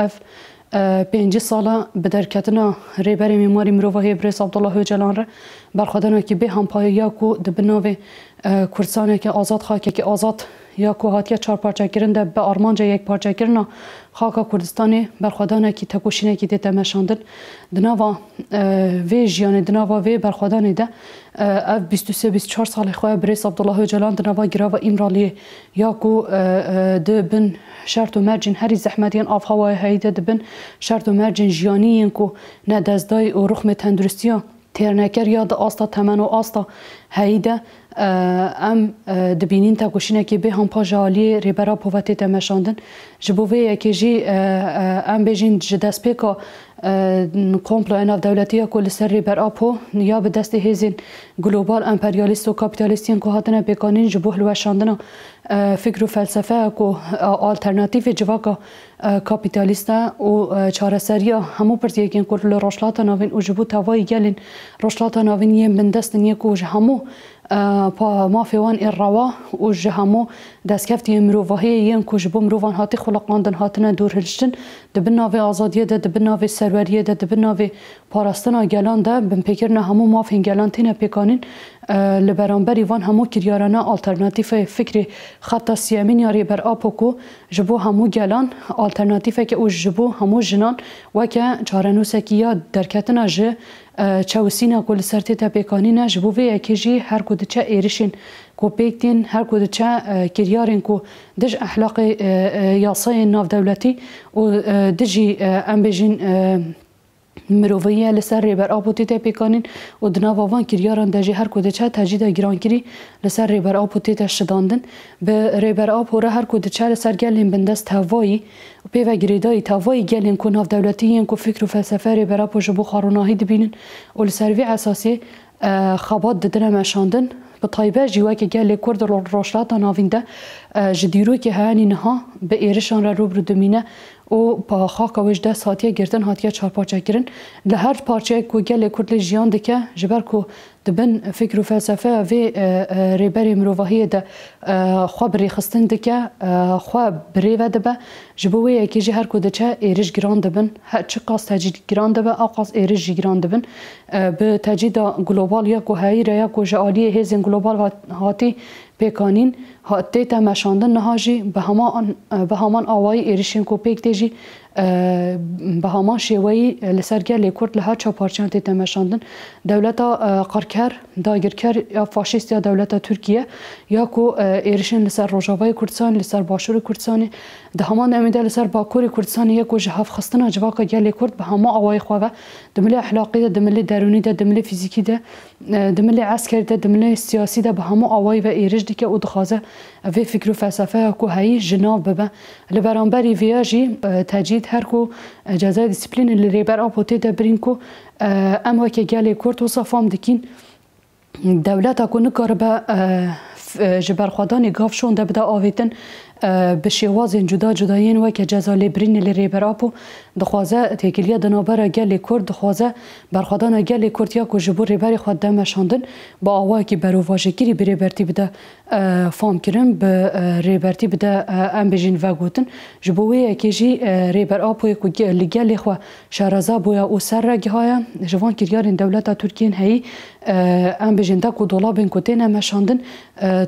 اف 5 ساله به درکتنا ریبر معماری مروه برس عبدالله هوجلان را برخوادنا که به هم پایا کو د بناو کردستان که آزاد خاک که آزاد یا کو هاتیه 4 پارچه گرنده به آرمانجا 1 پارچه گرنا خاک کردستان برخوادنا که تکوشینه که دیت مشاندن دناوا وی جیان دناوا وی برخوادان ده اف 23 24 سال خواه برس عبدالله هوجلان دناوا گراو ایمرالی یا کو د بن شرط و مرجین هری زحمتین آف هوای هیده د بن شرط و مرجین جیانی کو نه دزدای و رخم تندرستی ترنکر یا د آستا تمن و آستا هیده ام دبینین تا گوشینه که به هم پاجالی ریبرا پووتی تمشاندن جبوه یکی جی ام بجین جدست پیکا کمپلو اناف دولتی کل سر ریبرا پو یا به دست هزین گلوبال امپریالیست و کابیتالیستین که هاتنه بکانین جبوه لوشاندن فکر و فلسفه که آلترناتیو جواکا کابیتالیستا و چارەسەریە هەموو پرسیەکین کورد لە ڕۆژهڵاتە ناوین و ji bo tavayê gelên rojhilata navîn yên bindestin yê ku ji hemû mafê wan ê rewa û ji hemû destkeftiyên mirovahiyê yên ku ji bo mirovan hatî xulaqandin hatine dûrhiliştin dibin navê azadiyê de dibin navê serweriyê de dibin navê parastina gelan de binpêkirina hemû mafên gelan têne pêkanîn li beramberî van hemû kiryarana alternatîfê fikrê xeta siyemîn ya rêberapo ku ji bo hemû gelan alternatîfeke û ji bo hemû jinan weke çarenûsekî ya derketina ji çewsîna ku li ser tê te pêkanîne ji bo vê yekê jî her ku diçe êrişên ku pêk tên her ku diçe kiryarên ku dij ehlaqê yasayên navdewletî û dijî em bêjin miroviye li ser rêberapo tê te pêkanîn û di nava van kiryaran de jî her ku diçe tecîda gîrankirî li ser rêberapo tê te şidandin bi rêberapo re her ku diçe li ser gelên bindest hevayî û pêve girêdayî tavayî gelên ku navdewletî yên ku fikr û felsefe rêberapo ji bo xaronahî dibînin û li ser vê esasê xebat didine meşandin bi taybet jî weke gelê Kurd rojhilata navîn de ji dîrokê heyanî niha bi êrişan re rûbirû dimîne û xaka wê ji dest hatiye girtin hatiye çarparçekirin li her parçeyek ku gelê Kurd lê jiyan dike ji ber ku dibin fikr û felsefeya vê rêberê mirovahiyê de xwe bi rêxistin dike xwe bi rêve dibe ji bo wê yekê jî her ku diçe êriş giran dibin çi qas tecîd giran dibe a qas êriş jî giran dibin bi tecîda global ya ku heyî re ya ku ji aliyê hêzên global hatî pêkanîn tê te meşandin niha jî bi heman awayî êrişên ku pêk tê jî bi heman şêweyî li ser gelê Kurd li her çaparçeyan tê te meşandin dewleta qarker dagirker ya faşîst ya dewleta Tirkiye ya ku êrişên li ser Rojavayê Kurdistanê li ser Başûrê Kurdistanê di heman demê de li ser Bakurê Kurdistanê ya ku ji hevxistina civaka gelê Kurd bi hema awayî xwe ve di milê ehlaqî de di milê derûnî de di milê fîzîkî de di milê eskerî de di milê siyasî de bi hemû awayî ve êriş dike û dixwaze vê fikr û felsefeya ku heyî ji nav bibe li beramberî vêya jî tecîd her ku cezayê dîsîplînê li rêberapo tê de birîn ku em weke gelê Kurd wisa fam dikîn dewleta ku nikaribe ji berxwedanê gavşon de bide avêtin bi şêwazên cuda cudayên weke ceza lêbirînê li rêberapo dixwaze têkiliya di navbera gelê Kurd dixwaze berxwedana gelê Kurd ya ku ji bo rêberê xwe de meşandin bi awayekî berovajekirî bi rêbertî bide famkirin bi rêbertî bide em bêjin vegotin ji bo wê yekê jî rêberapoyê ku li gelê xwe şereza bûye û serregihaye ji van kiryarên dewleta Tirkiyeyên heyî em bêjin de ku dolabên ku têne meşandin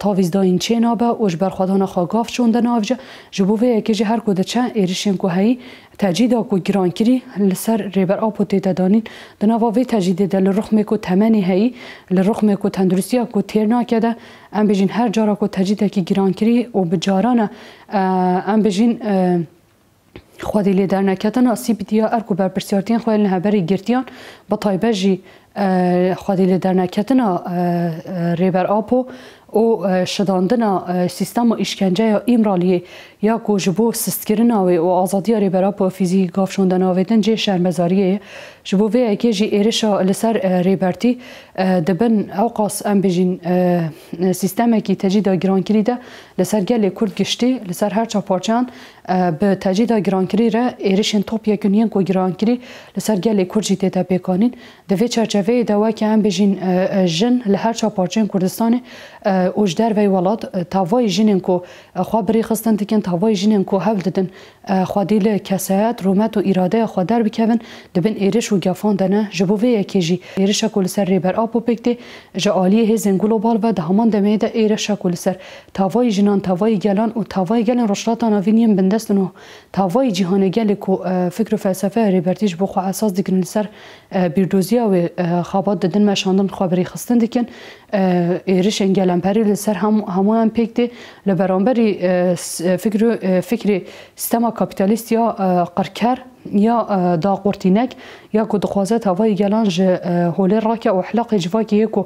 tavîzdayîn çê nabe û ji berxwedana xwe gavşon de navce ji bo vê yekê jî her ku diçe êrişên ku heyî tecîda ku gîrankirî li ser rêberapo tê te danîn di nava vê tecîdê de li rixmê ku temenê heyî li rixmê ku tenduristiya ku têr nake de em bêjin her cara ku tecîdekî gîrankirî û bi caran em bêjin xwedî lê derneketina sîpîtiya er ku berpirsiyartiyên xwe li heberî girtiyan bi taybet jî xwedî lê derneketina rêberapo û şidandina sîstema îşkenceya îmraliyê ya ku ji bo sistkirina wê û azadiya rêberapo fîzîkî gavşondana avêtin cê şermezariyê ye ji bo vê yekê jî êrişa li ser rêbertî dibin ew qas em bêjin sîstemekî tecîda gîrankirî de li ser gelê Kurd giştî li ser her çaparçeyan bi tecîda gîrankirî re êrişên top yekûniyên ku gîrankirî li ser gelê Kurd jî tê te pêkanîn di vê çerçeveyê وی دوا که هم بجین جن لهر چا پارچین کردستان اوج در وی ولات تاوای جنین کو خو بری خستن دکن تاوای جنین کو هول ددن خودیل کسایت رومت و اراده خو در بکون دبن ایرش و گفان دنه جبو وی کیجی ایرش کول سر ریبر اپو پکتی جالی هزن گلوبال و دهمان دمه ده ایرش کول سر تاوای جنان تاوای گلان و تاوای گلان رشلاتان وینیم بندستنو تاوای جهان گل کو فکر و فلسفه ریبرتیج بو خو اساس دکن سر بیردوزیا و خابات ددن مشاندن خبری خستن دکن ایرش انگلم پری لسر همون پکتی لبرانبری فکر سیستما کاپیتالیست یا قرکر یا داقورتینک یا کو دخوازه تاوای گلان ج هولی راکه و حلق جواکی یکو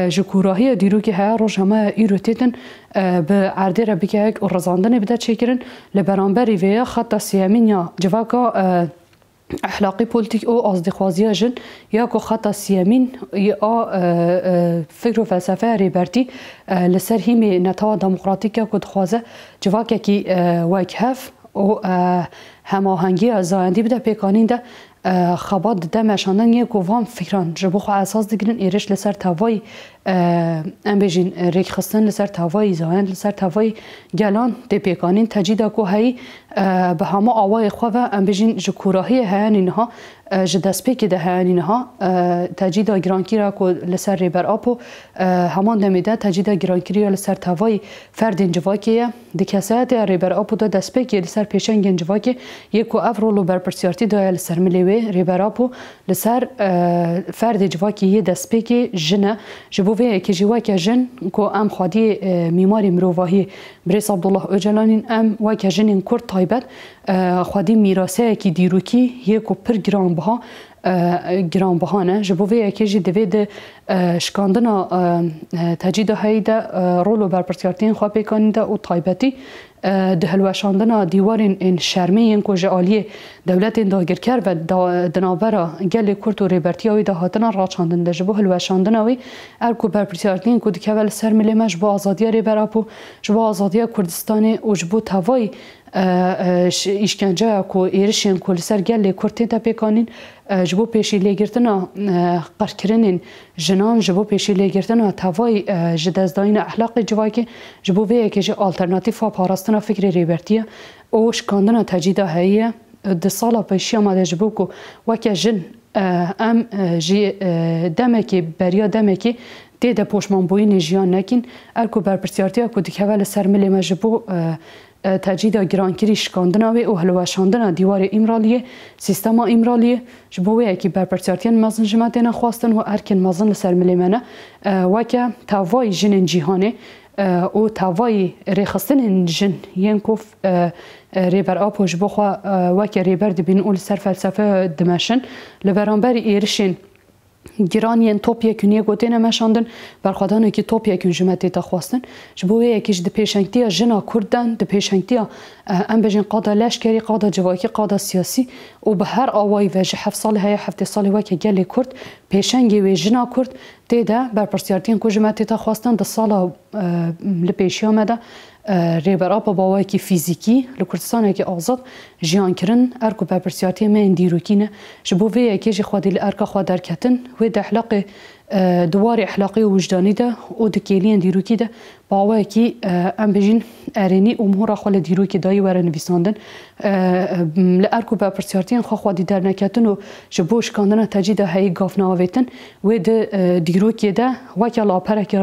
جکوراهی دیرو که ها روش همه ایرو تیتن به عرضه را بکیک و رزاندن بده چکرن لبرانبری ویا خط سیامین یا جواکا اخلاقی پولیتیک او از دخوازی جن یا کو خط سیامین یا فکر و فلسفه ریبرتی لسر همی نتاوا دموکراتیک کو دخوازه جواکی کی وکهف و هماهنگی از زایندی بده پیکانین ده خبات ده مشاندن یک وام فکران جبو خو اساس دگرن ایرش لسر تاوای ام بجین ریک خستن لسر تاوای زایند لسر تاوای گلان ده پیکانین تجیدا کو هی به همه آوای خو و ام بجین جکوراهی هن اینها جدسپی که ده هن اینها تجیدا گرانکیرا کو لسر ریبر اپو همان دمیده تجیدا گرانکیرا لسر تاوای فردین جواکیه ده کسایت ریبر اپو ده دسپی که لسر پیشنگن جواکی یکو افرولو برپرسیارتی ده لسر ملیوی ریبر اپو لسر فرد جواکی یه دسپی که جنه جبو وی که جواکی جن کو ام خادی میماری مروواهی بریس عبدالله اوجلانین ام واکی جنین کرد تایبت خادی میراسه کی دیروکی یکو پر گران بهانه جبو وی که جی دوید شکاندنا تجید هیده رولو برپرسیارتین خواه پیکانیده و تایبتی ده هلوشاندنا دیوارین این شرمین کو جالی دولت داگر کر و دنابرا گل کرد و ریبرتیاوی ده هاتنا راچاندن ده جبو هلوشاندناوی ارکو برپرسیارتین کو دکول سر ملیمه جبو آزادی ریبراپو جبو آزادی کردستانی و جبو تاوای işkence ku erişin ku ser gelle kurte de pekanin jbo peşi legirtena qarkirinin jinan jbo peşi legirtena tavay jdezdayna ahlaqi civaki jbo ve ki alternatif parastana fikri ribertiya o şkandana tecida heye de sala peşi ama de jbo ku waka jin am ji demeki beriya demeki de poşman boyun jiyan nekin erku berpersiyartiya ku dikhavel sermele majbo تجدید گرانکیری شکاندناوی و هلوشاندن دیوار امرالیه سیستما امرالیه جبوی کی برپرسیارتین مازن جماعتنا خواستن و ارکن مازن لسر ملیمنه وکه تاوای جن جهانه و تاوای ریخستن جن ینکوف ریبر آپوش بخوا وکه ریبر دبین اول سر فلسفه دمشن لبرانبر ایرشین گرانین توپ یکونیه گوتینه مشاندن برخوادانه که توپ یکون جمعتی تا خواستن جبوه یکیش ده پیشنگتیا جنا کردن ده پیشنگتیا ام بجین قادا لشکری قادا جواکی قادا سیاسی و به هر آوای وجه 7 سال های 7 سال وکه گلی کرد پیشنگی و جنا کرد دیده برپرسیارتین که جمعتی تا خواستن ده سالا لپیشی آمده ریبر آب باوی که فیزیکی لکردستانه که آزاد جیان کرن ارکو برپرسیارتی من دیروکینه جبوه یکیش خودی ارکا خود درکتن و ده احلاق دوار احلاقی و وجدانی ده و دکیلین دیروکی ده باوی که ام بجین ارینی امور خال دیروکی دایی وره نویساندن لارکو برپرسیارتین خودی در نکتن و جبوش کاندن تجید هایی گاف ناویتن و ده دیروکی ده وکه لاپرک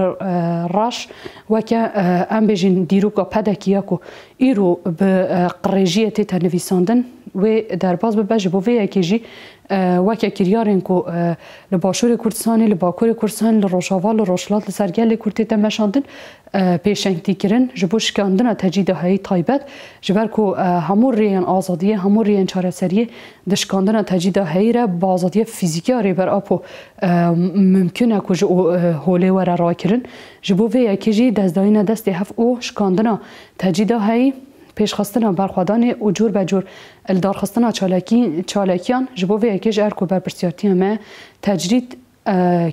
راش وکه ام بجین دیروکا پدکیه که ایرو به قریجیه تا نویساندن و در باز به بجه بوه یکیجی وکه کریارین که لباشور کردستانی لباکور کردستان لروشاوال لروشلات لسرگل کردی تمشاندن پیشنگتی کرن جبو شکاندن تجیده های تایبت جبر که همون ریان آزادیه همون ریان چارسریه دشکاندن تجیده های را با آزادیه فیزیکی آره بر آپو ممکنه که هوله وره را کرن جبو وی یکیجی دستداین دست هف او شکاندن تجیده های پیش خواستن برخوادان و جور به جور الدار خواستن چالاکیان جبو وی یکیج ارکو برپرسیارتی همه تجرید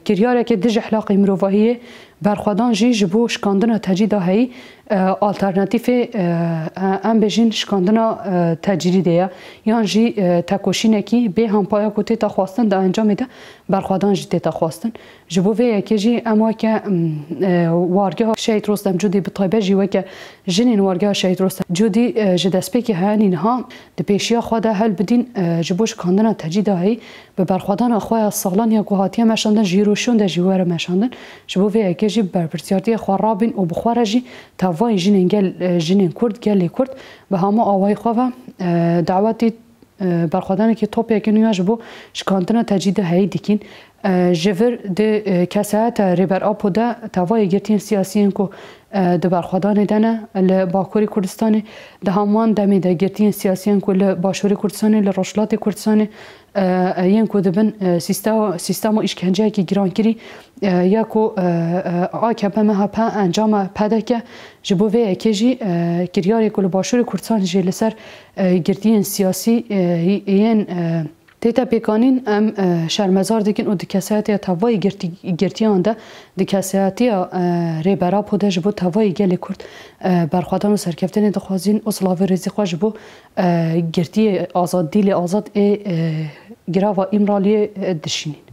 کریاره که دج احلاق مروواهیه برخوادان جی جبو شکاندن تجیده هایی آلترناتیف ام بجین شکاندنا تجریده یان جی تکوشینکی به همپایا کوتی تا خواستن دا انجام ده برخوادان جی تا خواستن جبو وی که جی اما که وارگاه شهید رستم جودی به طایبه جی و که جنین وارگاه شهید رستم جودی جدسپی که هنین ها د پیشیا خواده هل بدین جبو شکاندنا تجریده هایی به برخوادان خواه سالان یا گوهاتی مشاندن جیروشون ده جیوار مشاندن جبو وی که جی برپرسیارتی خوارابین و بخواره جی وای جنین گل جنین کرد گلی کرد و همه آوای خواه دعوتی برخوادن که توپ یکی نیاز بو شکاندن تجدید هایی دیکین جور ده کسایت ریبر آپو ده توای گرتین سیاسیین کو ده برخوادان دنه لباکوری کردستانی ده همان دمی ده گرتین سیاسیین کو لباشوری کردستانی لرشلات کردستانی این کو دبن سیستم و اشکنجه که گران کری یا کو آکبه مها پا انجام پده که جبو وی اکیجی کریاری کو لباشوری کردستانی جی لسر گرتین سیاسی این تیتا پیکانین ام شرمزار دیکن و دکسیاتی توای گرتیان ده دکسیاتی ریبرا پوده جبو توای گلی کرد برخوادان و سرکفتن دخوازین اصلاوی رزی خواه جبو گرتی آزاد دیل آزاد گراوا امرالی دشینین